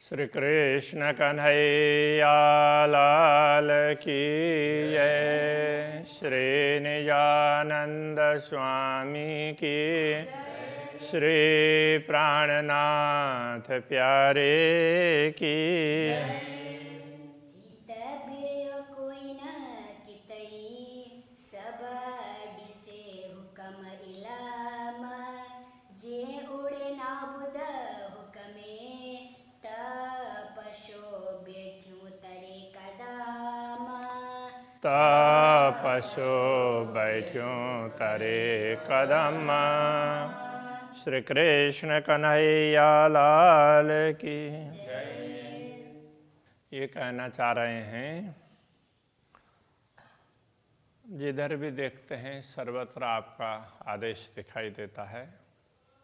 श्री कृष्ण कन्हैया लाल की जय। श्री निजानंद स्वामी की, श्री प्राणनाथ प्यारे की। तपस्यो बैठ्यूं तरे कदम। श्री कृष्ण कन्हैया लाल की। ये कहना चाह रहे हैं, जिधर भी देखते हैं सर्वत्र आपका आदेश दिखाई देता है,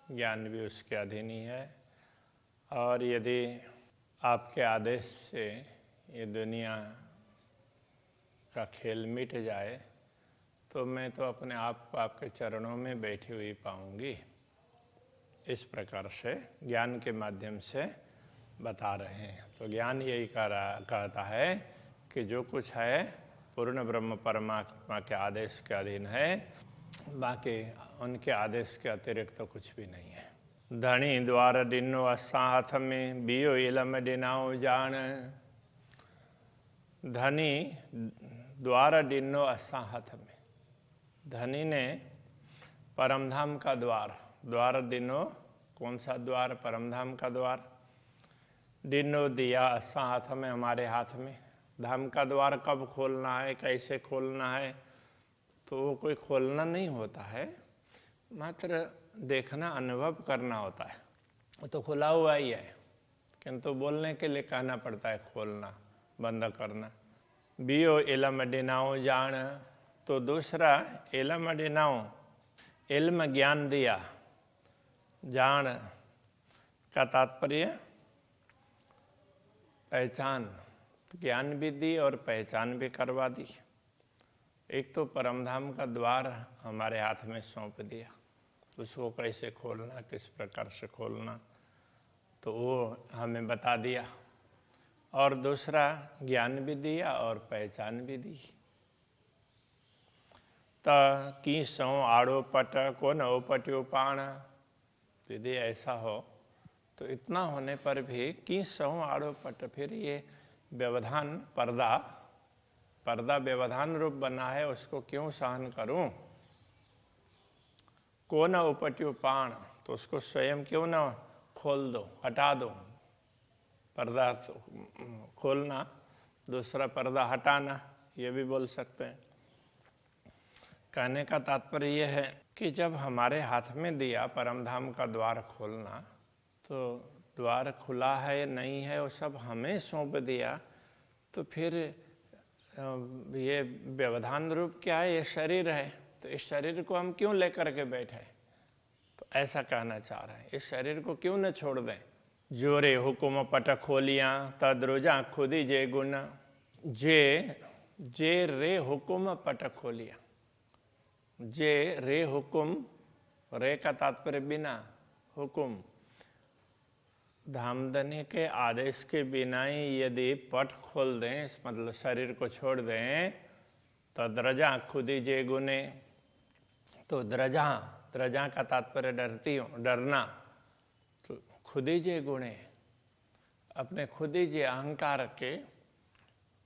ज्ञान भी उसके अधीन ही है। और यदि आपके आदेश से ये दुनिया का खेल मिट जाए तो मैं तो अपने आप को आपके चरणों में बैठी हुई पाऊंगी। इस प्रकार से ज्ञान के माध्यम से बता रहे हैं। तो ज्ञान यही कहता है कि जो कुछ है पूर्ण ब्रह्म परमात्मा के आदेश के अधीन है, बाकी उनके आदेश के अतिरिक्त तो कुछ भी नहीं है। धनी द्वार डिनो असाथ में बियो इलम डिनाओ जान। धनी द्वार डिनो असाहत में, धनी ने परमधाम का द्वार डिनो, कौन सा द्वार? परमधाम का द्वार। डिनो दिया असा हाथ में, हमारे हाथ में। धाम का द्वार कब खोलना है, कैसे खोलना है, तो वो कोई खोलना नहीं होता है, मात्र देखना, अनुभव करना होता है। वो तो खुला हुआ ही है, किंतु बोलने के लिए कहना पड़ता है खोलना, बंद करना। बियो इलम डिनाओ जान, तो दूसरा इलम डिनाओ, इल्म ज्ञान दिया, जान का तात्पर्य पहचान, ज्ञान भी दी और पहचान भी करवा दी। एक तो परमधाम का द्वार हमारे हाथ में सौंप दिया, उसको कैसे खोलना, किस प्रकार से खोलना, तो वो हमें बता दिया। और दूसरा ज्ञान भी दिया और पहचान भी दी। त की सौ आड़ो पट को न ओपट्यो पाण। यदि ऐसा हो तो इतना होने पर भी की सौ आड़ो पट, फिर ये व्यवधान पर्दा व्यवधान रूप बना है, उसको क्यों सहन करूं? को न उपट्यो पाण, तो उसको स्वयं क्यों न खोल दो, हटा दो। पर्दा खोलना, दूसरा पर्दा हटाना, ये भी बोल सकते हैं। कहने का तात्पर्य यह है कि जब हमारे हाथ में दिया परमधाम का द्वार खोलना, तो द्वार खुला है नहीं है वो सब हमें सौंप दिया, तो फिर ये व्यवधान रूप क्या है? ये शरीर है, तो इस शरीर को हम क्यों लेकर के बैठे? तो ऐसा कहना चाह रहे हैं, इस शरीर को क्यों न छोड़ दें। जोरे हुकुम पट खोलियां तद्रुजा खुदी जे गुण। जे रे हुकुम पट खोलिया, जे रे हुकुम, रे का तात्पर्य बिना, हुकुम, धामधनी के आदेश के बिना ही यदि पट खोल दें, मतलब शरीर को छोड़ दें, तो द्रजा खुदी जे गुने। तो द्रजा का तात्पर्य डरती हूँ, डरना। तो खुदी जे गुणे, अपने खुदी जे अहंकार के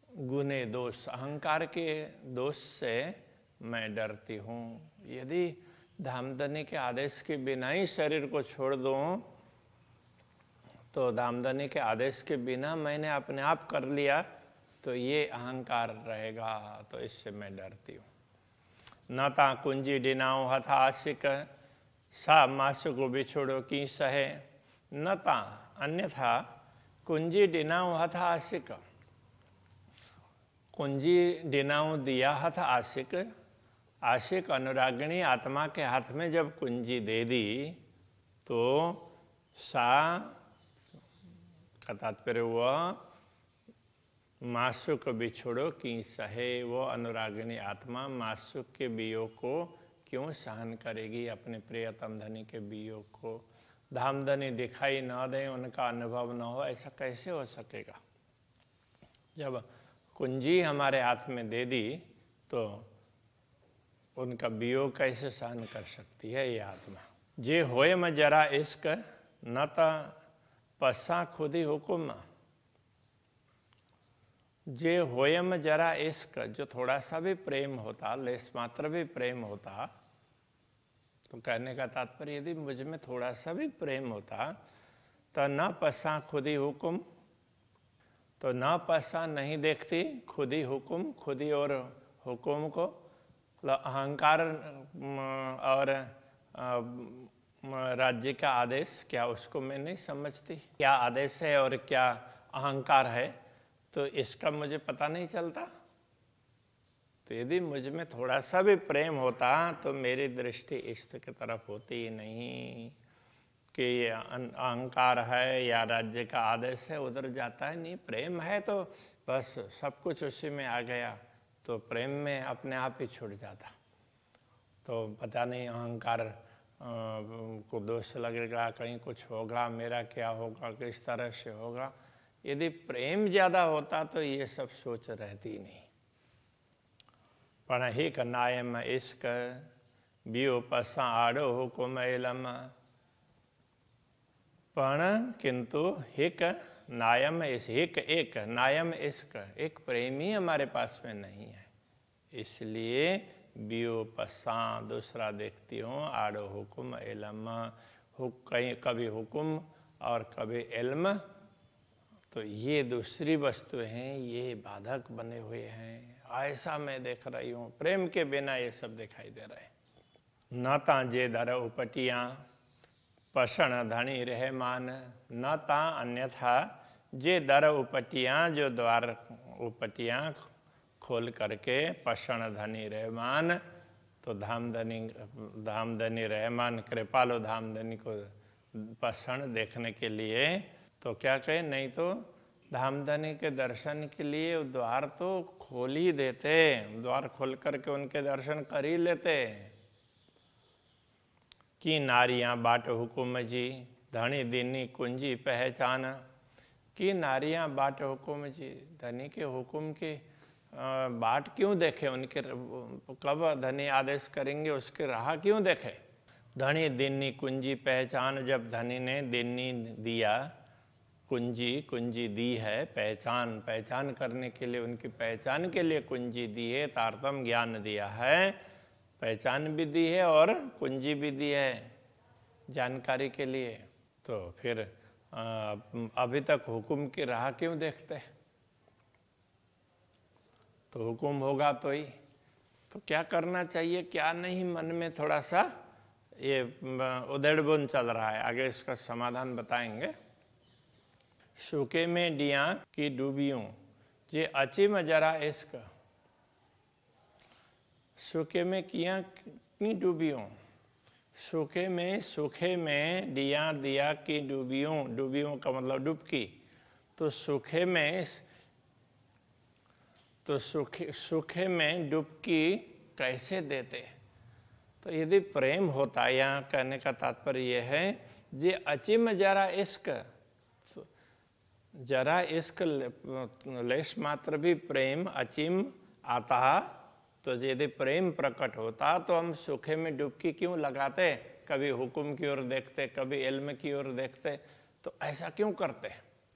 गुने, दोष, अहंकार के दोष से मैं डरती हूँ। यदि धामधनी के आदेश के बिना ही शरीर को छोड़ दूँ, तो धामधनी के आदेश के बिना मैंने अपने आप कर लिया, तो ये अहंकार रहेगा, तो इससे मैं डरती हूँ। न ता कुंजी डिनाओ हथा आशिक, सा मासु को बिछोड़ो की सहे। न ता, अन्यथा कुंजी डिनाओ हथा आशिक, कुंजी डिनाओ दिया हथ आशिक, आशिक अनुरागिणी आत्मा के हाथ में जब कुंजी दे दी, तो सा का तात्पर्य वह मासुक बिछोड़ो की सहे, वो अनुरागिणी आत्मा मासुक के वियोग को क्यों सहन करेगी, अपने प्रियतम धनी के वियोग को। धामधनी दिखाई न दें, उनका अनुभव न हो, ऐसा कैसे हो सकेगा? जब कुंजी हमारे हाथ में दे दी तो उनका वियोग कैसे सहन कर सकती है ये आत्मा? जे होए में जरा इश्क न ता पस्सा खुद ही हुक्म। जे होए में जरा इश्क, जो थोड़ा सा भी प्रेम होता, लेस मात्र भी प्रेम होता, तो कहने का तात्पर्य यदि मुझ में थोड़ा सा भी प्रेम होता तो न पस्सा खुद ही हुक्म, तो न पस्सा नहीं देखती खुद ही हुक्म, खुद ही और हुक्म को, अहंकार और राज्य का आदेश, क्या उसको मैं नहीं समझती? क्या आदेश है और क्या अहंकार है, तो इसका मुझे पता नहीं चलता? तो यदि मुझ में थोड़ा सा भी प्रेम होता तो मेरी दृष्टि इष्ट की तरफ होती ही नहीं कि ये अहंकार है या राज्य का आदेश है, उधर जाता है नहीं। प्रेम है तो बस सब कुछ उसी में आ गया, तो प्रेम में अपने आप ही छूट जाता। तो पता नहीं अहंकार को दोष लगेगा, कहीं कुछ होगा, मेरा क्या होगा, किस तरह से होगा। यदि प्रेम ज़्यादा होता तो ये सब सोच रहती नहीं। पण हिक नायम इश्क बियो पसा आड़ो हुकुम एलम। पण किंतु हिक नायम हिक एक नायम इश्क, एक प्रेमी हमारे पास में नहीं है, इसलिए बियो पसा दूसरा देखती हूँ, आड़ो हुकुम एलम, कभी हुकुम और कभी इल्म। तो ये दूसरी वस्तु हैं, ये बाधक बने हुए हैं, ऐसा मैं देख रही हूँ। प्रेम के बिना ये सब दिखाई दे रहे हैं। न ता जे दर उपटियाँ पसण धनी रहमान, न ता अन्यथा जे दर उपटियाँ, जो द्वार उपटियाँ खोल करके पसण धनी रहमान, तो धामधनी रहमान कृपालु धामधनी को पसण देखने के लिए, तो क्या कहे, नहीं तो धामधनी के दर्शन के लिए द्वार तो खोल ही देते, द्वार खोल करके उनके दर्शन कर ही लेते। कि नारियां बाट हुकुम जी, धनी दीनी कुंजी पहचान। कि नारियां बाट हुकुम जी, धनी के हुकुम की बाट क्यों देखे, उनके कब धनी आदेश करेंगे उसके राह क्यों देखे। धनी दीनी कुंजी पहचान, जब धनी ने दीनी दिया, कुंजी दी है, पहचान करने के लिए, उनकी पहचान के लिए कुंजी दी है, तारतम ज्ञान दिया है, पहचान भी दी है और कुंजी भी दी है जानकारी के लिए। तो फिर अभी तक हुक्म की राह क्यों देखते? तो हुक्म होगा तो ही तो क्या करना चाहिए क्या नहीं, मन में थोड़ा सा ये उधेड़बुन चल रहा है। आगे इसका समाधान बताएंगे। सूखे में डिया की डूबियों, जे अचिम जरा इश्क। सूखे में किया की डूबियों, सूखे में दिया की डूबियों का मतलब डुबकी। तो सूखे में डुबकी कैसे देते? तो यदि प्रेम होता, यहाँ कहने का तात्पर्य यह है, जे अचिम जरा इश्क, जरा इश्क लेश मात्र भी प्रेम अचिम आता, तो यदि प्रेम प्रकट होता तो हम सूखे में डुबकी क्यों लगाते? कभी हुक्म की ओर देखते, कभी इल्म की ओर देखते, तो ऐसा क्यों करते?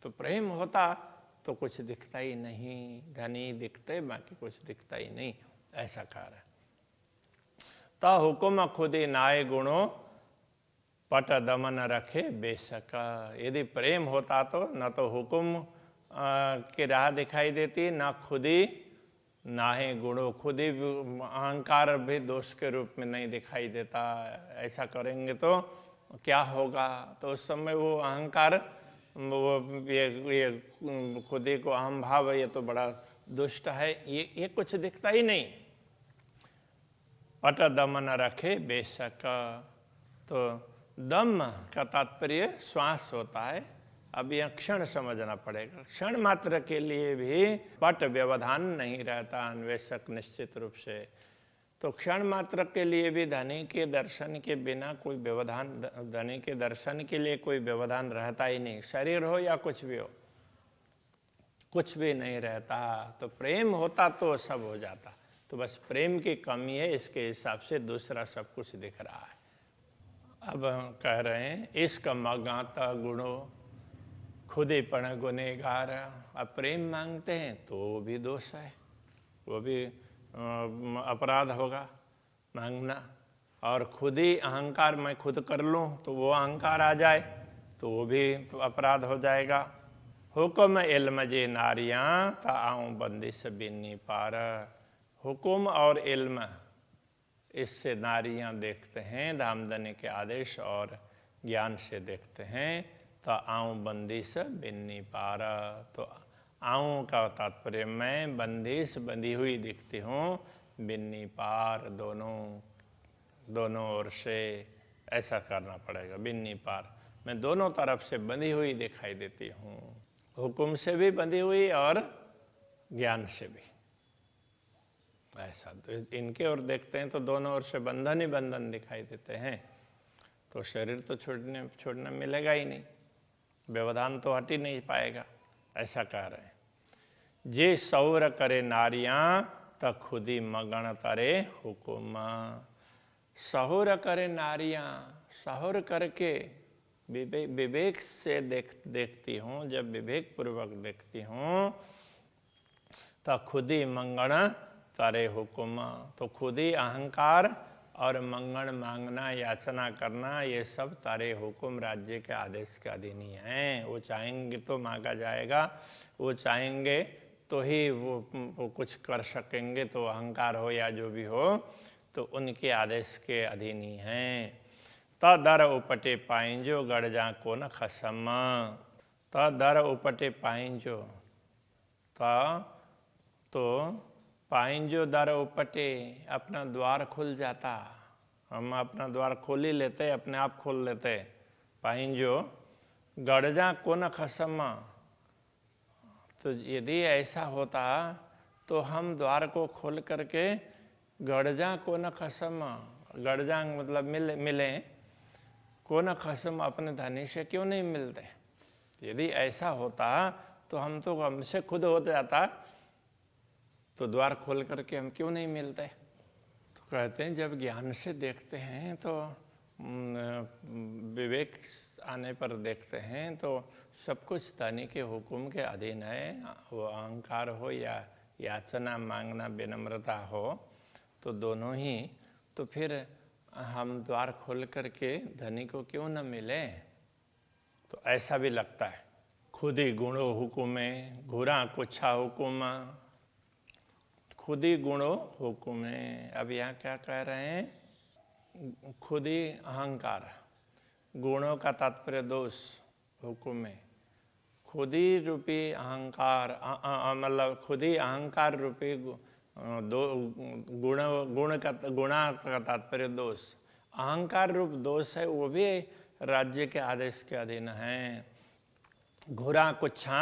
तो प्रेम होता तो कुछ दिखता ही नहीं, धनी दिखते बाकी कुछ दिखता ही नहीं, ऐसा कह रहा। ता हुक्म खुद ही नाय गुणों, पट दमन रखे बेशक। यदि प्रेम होता तो न तो हुक्म की राह दिखाई देती, ना खुद ही ना ही गुणों, खुद ही अहंकार भी दोष के रूप में नहीं दिखाई देता। ऐसा करेंगे तो क्या होगा? तो उस समय वो अहंकार, वो ये खुद ही को अहम भाव, ये तो बड़ा दुष्ट है, ये कुछ दिखता ही नहीं। पट दमन रखे बेशक, तो दम का तात्पर्य श्वास होता है। अब यह क्षण समझना पड़ेगा, क्षण मात्र के लिए भी पट व्यवधान नहीं रहता, अन्वेषक निश्चित रूप से तो क्षण मात्र के लिए भी धनी के दर्शन के बिना कोई व्यवधान, धनी के दर्शन के लिए कोई व्यवधान रहता ही नहीं। शरीर हो या कुछ भी हो, कुछ भी नहीं रहता। तो प्रेम होता तो सब हो जाता। तो बस प्रेम की कमी है, इसके हिसाब से दूसरा सब कुछ दिख रहा है। अब हम कह रहे हैं इश्क मगाता गुणो खुदे पण गुनेगार। अब प्रेम मांगते हैं तो वो भी दोष है, वो भी अपराध होगा मांगना। और खुद ही अहंकार, मैं खुद कर लूँ, तो वो अहंकार आ जाए तो वो भी अपराध हो जाएगा। हुक्म इल्म जे नारियां ता आऊं बंदिश बिन्नी पार। हुक्म और इल्म, इससे नारियां देखते हैं, धामधनी के आदेश और ज्ञान से देखते हैं। तो आऊं बंदिश बिन्नी पार। तो आऊं का तात्पर्य मैं बंदिश बंधी हुई दिखती हूँ, बिन्नी पार दोनों ओर से, ऐसा करना पड़ेगा। बिन्नी पार, मैं दोनों तरफ से बंधी हुई दिखाई देती हूँ, हुक्म से भी बंधी हुई और ज्ञान से भी। ऐसा तो इनके ओर देखते हैं तो दोनों ओर से बंधन ही बंधन दिखाई देते हैं। तो शरीर तो छोड़ना मिलेगा ही नहीं, व्यवधान तो हट ही नहीं पाएगा। ऐसा कह रहे हैं जे सौर करे नारियां त खुदी मगन तरे हुकुम। सहुर करे नारियां, सहुर करके विवेक से देखती हूँ, जब विवेक पूर्वक देखती हूँ तो खुद ही मंगण तारे हुकुम। तो खुद ही अहंकार और मंगण मांगना, याचना करना, ये सब तारे हुकुम, राज्य के आदेश के अधीन ही हैं। वो चाहेंगे तो मांगा जाएगा, वो चाहेंगे तो ही वो कुछ कर सकेंगे। तो अहंकार हो या जो भी हो, तो उनके आदेश के अधीन ही हैं। त दर उपटे पाइंजो गड़ जा को न खसम। त दर उपटे पाइंजो, तो पाइंजो दर उपटे, अपना द्वार खुल जाता। हम अपना द्वार खोल ही लेते, अपने आप खोल लेते। पाइंजो गड़ जा को न खसम। तो यदि ऐसा होता तो हम द्वार को खोल करके गड़ जा को न खसम, गड़ जा मतलब मिले को न खसम, अपने धनी से क्यों नहीं मिलते। यदि ऐसा होता तो हम तो हमसे खुद हो जाता, तो द्वार खोल करके हम क्यों नहीं मिलते। तो कहते हैं जब ज्ञान से देखते हैं तो विवेक आने पर देखते हैं तो सब कुछ धनी के हुक्म के अधीन है। वो अहंकार हो या याचना मांगना, विनम्रता हो, तो दोनों ही। तो फिर हम द्वार खोल करके धनी को क्यों न मिले। तो ऐसा भी लगता है। खुद ही गुणो हुकुमे घुरा कुछा हुकुम। खुद ही गुणो हुकुमे, अब यहाँ क्या कह रहे हैं, खुद ही अहंकार, गुणों का तात्पर्य दोष, हुकुमे खुद ही रूपी अहंकार, मतलब खुद ही अहंकार रूपी गुणा का तात्पर्य दोष। अहंकार रूप दोष है, वो भी राज्य के आदेश के अधीन है। घुरा कुछा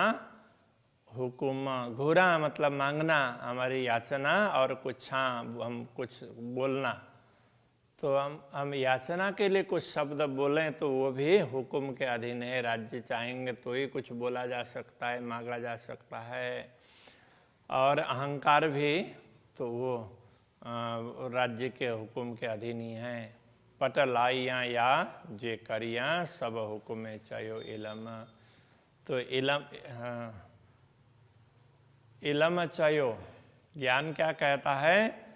हुकुम, घुरा मतलब मांगना, हमारी याचना, और कुछा हम कुछ बोलना। तो हम याचना के लिए कुछ शब्द बोलें तो वो भी हुक्म के अधीन है। राज्य चाहेंगे तो ही कुछ बोला जा सकता है, मांगा जा सकता है। और अहंकार भी तो वो राज्य के हुक्म के अधीन ही है। पटलाइयाँ या जे करियाँ सब हुक्म चायो इलम। तो इलम चायो, ज्ञान क्या कहता है,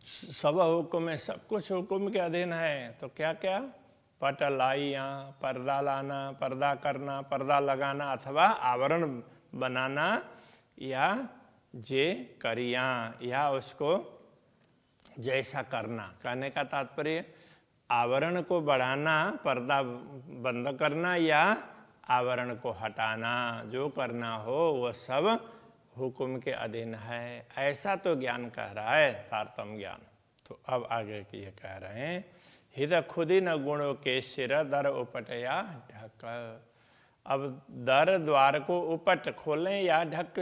सब हुक्म है, सब कुछ हुक्म के अधीन है। तो क्या क्या, पटलाइयाँ, पर्दा लाना, पर्दा करना, पर्दा लगाना अथवा आवरण बनाना, या जे करियाँ, या उसको जैसा करना। कहने का तात्पर्य आवरण को बढ़ाना, पर्दा बंद करना, या आवरण को हटाना, जो करना हो वो सब हुक्म के अधीन है। ऐसा तो ज्ञान कह रहा है, तारतम्य ज्ञान। तो अब आगे की ये कह रहे हैं, हित खुदी न गुणों के सिर दर उपट या ढक। अब दर द्वार को उपट, खोलें या ढक,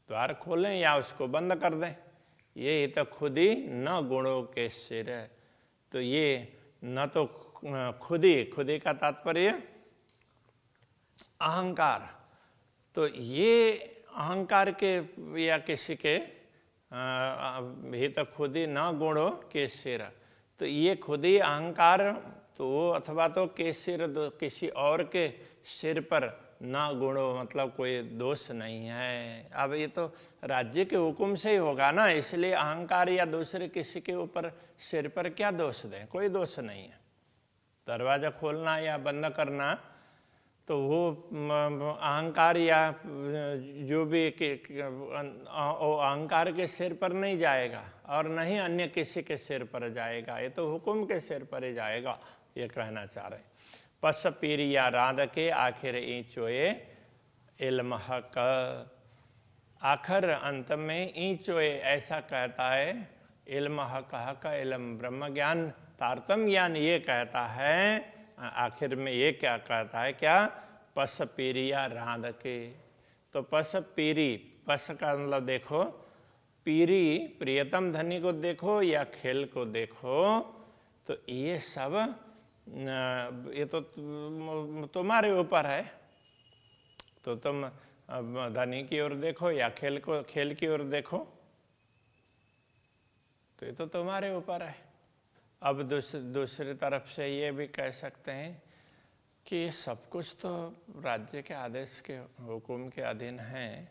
द्वार खोलें या उसको बंद कर दें, ये तो खुद ही न गुणों के सिर। तो ये न तो खुद ही का तात्पर्य अहंकार। तो ये अहंकार के या किसी के ही तो खुद ही न गुणों के सिर। तो ये खुद ही अहंकार तो अथवा तो के सिर किसी और के सिर पर न गुणो मतलब कोई दोष नहीं है। अब ये तो राज्य के हुक्म से ही होगा ना, इसलिए अहंकार या दूसरे किसी के ऊपर सिर पर क्या दोष दें, कोई दोष नहीं है। दरवाजा खोलना या बंद करना तो वो अहंकार या जो भी अहंकार के सिर पर नहीं जाएगा और नहीं अन्य किसी के सिर पर जाएगा, ये तो हुक्म के सिर पर ही जाएगा, ये कहना चाह रहे। पस पीर या राध के आखिर ईचोए इल्म हक। आखिर अंत में ईचोए ऐसा कहता है, इल्म हक, हक इल्म ब्रह्म ज्ञान, तारतम्य ज्ञान ये कहता है। आखिर में ये क्या कहता है, क्या पस पीरिया राध के। तो पस पीरी, पस का मतलब देखो, पीरी प्रियतम धनी को देखो या खेल को देखो, तो ये सब ये तो तुम्हारे ऊपर है। तो तुम धनी की ओर देखो या खेल की ओर देखो, तो ये तो तुम्हारे ऊपर है। अब दूसरी तरफ से ये भी कह सकते हैं कि सब कुछ तो राज्य के आदेश के हुक्म के अधीन है,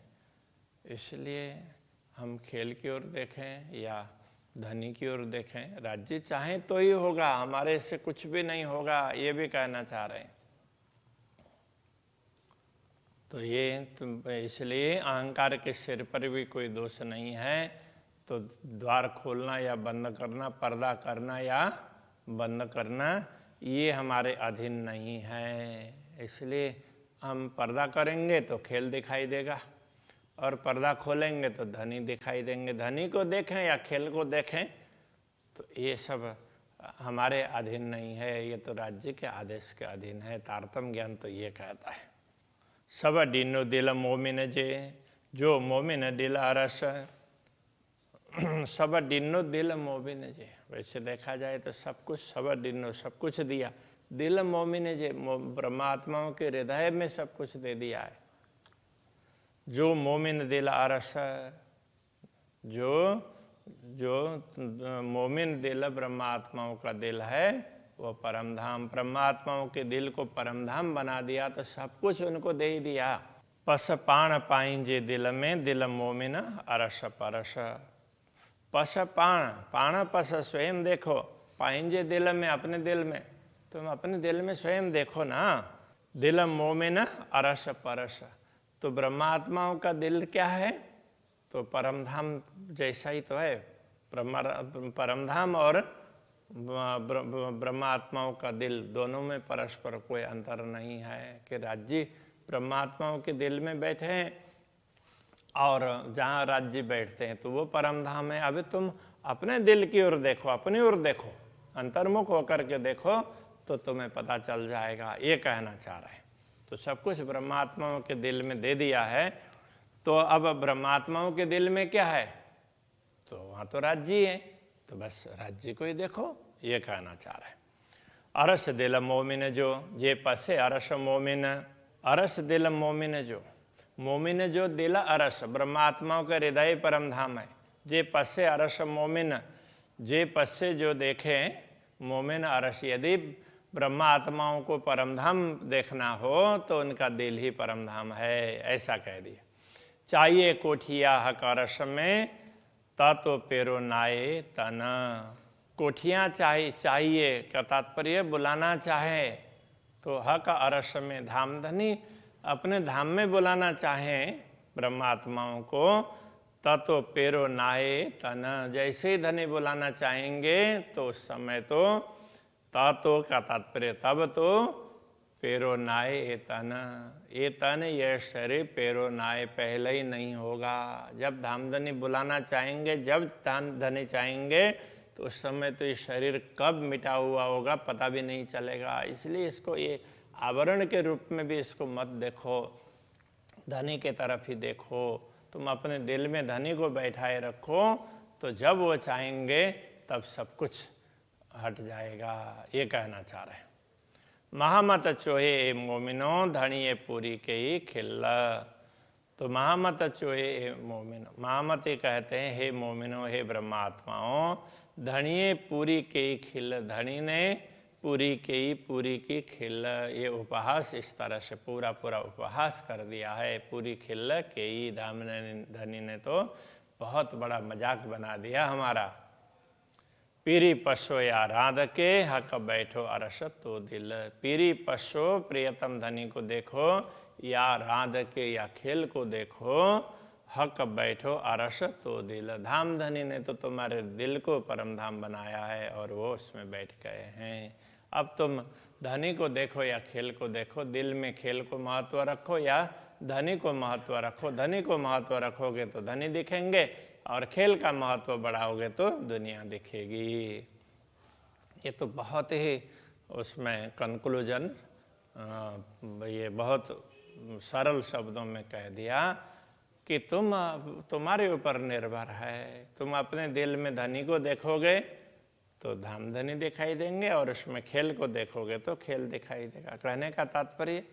इसलिए हम खेल की ओर देखें या धनी की ओर देखें, राज्य चाहे तो ही होगा, हमारे से कुछ भी नहीं होगा, ये भी कहना चाह रहे हैं। तो ये इसलिए अहंकार के सिर पर भी कोई दोष नहीं है। तो द्वार खोलना या बंद करना, पर्दा करना या बंद करना, ये हमारे अधीन नहीं है। इसलिए हम पर्दा करेंगे तो खेल दिखाई देगा और पर्दा खोलेंगे तो धनी दिखाई देंगे। धनी को देखें या खेल को देखें, तो ये सब हमारे अधीन नहीं है, ये तो राज्य के आदेश के अधीन है। तारतम्य ज्ञान तो ये कहता है, सब डीनो दिल मोमिन जे, जो मोमिन दिल अरस। सब डिनो दिल मोमिन जे, वैसे देखा जाए तो सब कुछ, सब डिनो सब कुछ दिया, दिल मोमिन जे परमात्माओं के हृदय में सब कुछ दे दिया है। जो मोमिन दिल अरस, जो मोमिन दिल ब्रह्मात्माओं का दिल है वो परम धाम, परमात्माओं के दिल को परम धाम बना दिया, तो सब कुछ उनको दे ही दिया। पस पाण पाइंजे दिल में, दिल मोमिन अरस परस। पस पाण, पाण पस स्वयं देखो, पाइंजे दिल में, अपने दिल में, तुम अपने दिल में स्वयं देखो ना। दिल मोमिन अरस परस, तो ब्रह्मात्माओं का दिल क्या है, तो परमधाम जैसा ही तो है। परमधाम और ब्रह्मात्माओं का दिल, दोनों में परस्पर कोई अंतर नहीं है कि राज्य ब्रह्मात्माओं के दिल में बैठे हैं और जहाँ राज्य बैठते हैं तो वो परमधाम है। अभी तुम अपने दिल की ओर देखो, अपनी ओर देखो, अंतर्मुख होकर के देखो, तो तुम्हें पता चल जाएगा, ये कहना चाह रहे हैं। तो सब कुछ ब्रह्मात्माओं के दिल में दे दिया है, तो अब ब्रह्मात्माओं के दिल में क्या है, तो वहाँ तो राज्य है, तो बस राज्य को ही देखो, ये कहना चाह रहे हैं। अरस दिल मोमिन जो, जे पसे अरस मोमिन, अरस दिल मोमिन जो, मोमिन जो दिल अरस, ब्रह्मात्माओं का हृदय परम धाम है। जे पसे अरस मोमिन, जे पसे जो देखे मोमिन अरस, यदि ब्रह्मा आत्माओं को परमधाम देखना हो तो उनका दिल ही परमधाम है, ऐसा कह दिया। चाहिए कोठिया हक अरस में, ता तो पेरो नाये तन। कोठियाँ चाहिए का तात्पर्य बुलाना चाहे, तो हक अरस में, धाम धनी अपने धाम में बुलाना चाहें ब्रह्मात्माओं को, तो पेरो नाये तन, जैसे ही धनी बुलाना चाहेंगे तो उस समय तो तातो का तात्पर्य तब तो पेरो नाये ए तन, यह शरीर पेरो नाये पहले ही नहीं होगा। जब धामधनी बुलाना चाहेंगे, जब धनी चाहेंगे, तो उस समय तो ये शरीर कब मिटा हुआ होगा पता भी नहीं चलेगा। इसलिए इसको ये आवरण के रूप में भी इसको मत देखो, धनी के तरफ ही देखो। तुम अपने दिल में धनी को बैठाए रखो, तो जब वो चाहेंगे तब सब कुछ हट जाएगा। ये कहना चाह रहे हैं। महामत चोहे ए मोमिनो धनिये पूरी के ही खिल्ला। तो महामत चोहे ए मोमिनो, महामत ये कहते हैं हे मोमिनो, हे ब्रह्मात्माओं, धनिये पूरी के ही खिल, धनी ने पूरी के ही पूरी की खिल। ये उपहास इस तरह से पूरा पूरा उपहास कर दिया है। पूरी खिल के ही धनी ने तो बहुत बड़ा मजाक बना दिया हमारा। पीरी पशो या राध के हक बैठो अरस तो दिल। पीरी पशो प्रियतम धनी को देखो, या राध के या खेल को देखो, हक बैठो अरस तो दिल। धाम धनी ने तो तुम्हारे दिल को परम धाम बनाया है और वो उसमें बैठ गए हैं। अब तुम धनी को देखो या खेल को देखो, दिल में खेल को महत्व रखो या धनी को महत्व रखो। धनी को महत्व रखोगे तो धनी दिखेंगे और खेल का महत्व बढ़ाओगे तो दुनिया दिखेगी। ये तो बहुत ही उसमें कंक्लूजन ये बहुत सरल शब्दों में कह दिया कि तुम्हारे ऊपर निर्भर है। तुम अपने दिल में धनी को देखोगे तो धाम धनी दिखाई देंगे और उसमें खेल को देखोगे तो खेल दिखाई देगा। कहने का तात्पर्य,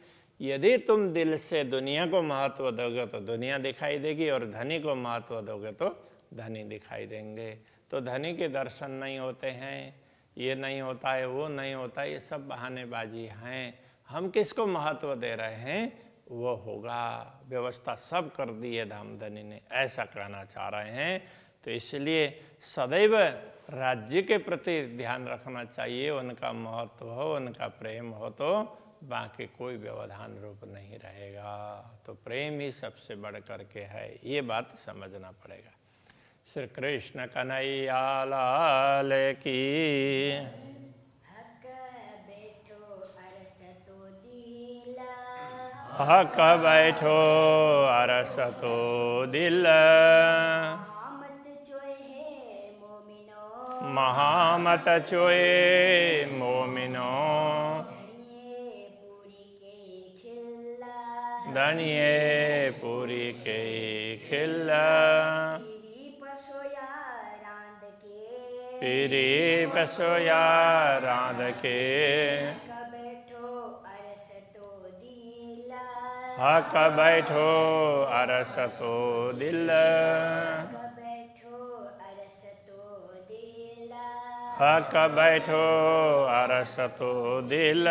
यदि तुम दिल से दुनिया को महत्व दोगे तो दुनिया दिखाई देगी और धनी को महत्व दोगे तो धनी दिखाई देंगे। तो धनी के दर्शन नहीं होते हैं, ये नहीं होता है, वो नहीं होता है, ये सब बहानेबाजी हैं। हम किसको महत्व दे रहे हैं वो होगा। व्यवस्था सब कर दी है धाम धनी ने, ऐसा कहना चाह रहे हैं। तो इसलिए सदैव राज्य के प्रति ध्यान रखना चाहिए। उनका महत्व हो, उनका प्रेम हो तो बाकी कोई व्यवधान रूप नहीं रहेगा। तो प्रेम ही सबसे बढ़ करके है, ये बात समझना पड़ेगा। श्री कृष्ण कन्हैया लाल की। हक बैठो अरस तो दिल, महामत चोए मोमिनो, धनिये पूरी के खिल्ला। पीरी पसोया रांध के, हक बैठो अरस तो दिल। हक बैठो अरस तो दिल।